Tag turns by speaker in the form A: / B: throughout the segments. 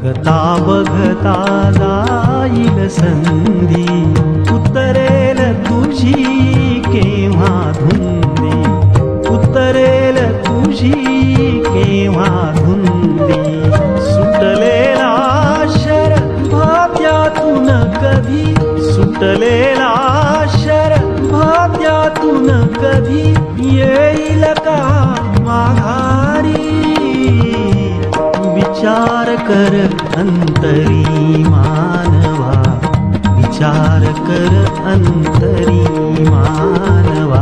A: बघता बघता जाईल संधी, उतरेल तुझी केव्हा धुंदी, उतरेल तुझी केव्हा धुंदी. सुटलेला शर भात्यातून कधी, सुटलेला शर भात्यातून कधी येईल का माघारी. विचार कर अंतरी मानवा, विचार कर अंतरी मानवा,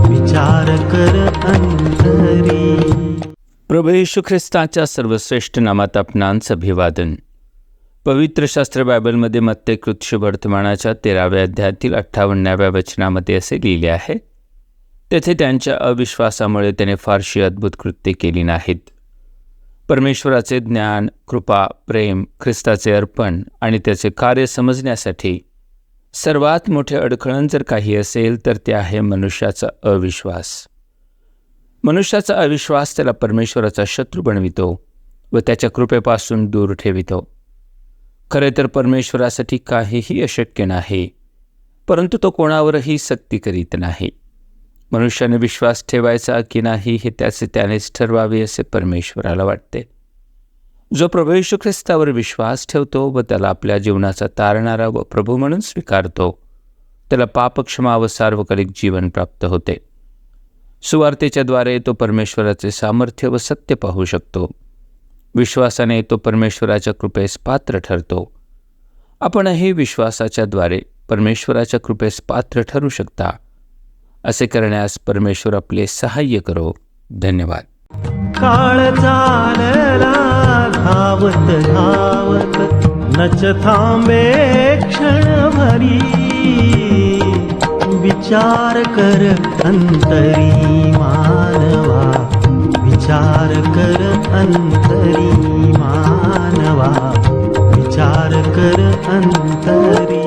A: विचार कर अंतरी.
B: प्रभू येशू ख्रिस्ताच्या सर्वश्रेष्ठ नामात आपणांचं अभिवादन. पवित्र शास्त्र बायबलमध्ये मत्तेकृत शुभवर्तमानाच्या 13व्या अध्यायातील 58व्या वचनामध्ये असे लिहिले आहे, तेथे त्यांच्या अविश्वासामुळे त्याने फारशी अद्भुत कृत्ये केली नाहीत. परमेश्वराचे ज्ञान, कृपा, प्रेम, ख्रिस्ताचे अर्पण आणि त्याचे कार्य समजण्यासाठी सर्वात मोठे अडखळण जर काही असेल तर ते आहे मनुष्याचा अविश्वास. मनुष्याचा अविश्वास त्याला परमेश्वराचा शत्रू बनवितो व त्याच्या कृपेपासून दूर ठेवितो. खरे तर परमेश्वरासाठी काहीही अशक्य नाही, परंतु तो कोणावरही सक्ती करीत नाही. मनुष्याने विश्वास ठेवायचा की नाही हे त्यानेच ठरवावे असे परमेश्वराला वाटते. जो प्रभू येशू ख्रिस्तावर विश्वास ठेवतो व त्याला आपल्या जीवनाचा तारणारा व प्रभू म्हणून स्वीकारतो, त्याला पापक्षमा व सार्वकालिक जीवन प्राप्त होते. सुवार्तेच्या द्वारे तो परमेश्वराचे सामर्थ्य व सत्य पाहू शकतो. विश्वासाने तो परमेश्वराच्या कृपेस पात्र ठरतो. आपणही विश्वासाच्या द्वारे परमेश्वराच्या कृपेस पात्र ठरू शकता. असे करण्यास परमेश्वर आपले सहाय्य करो. धन्यवाद.
A: काळ चालला धावत धावत, नच थांबे क्षणभरी. विचार कर अंतरी मानवा, विचार कर अंतरी मानवा, विचार कर अंतरी.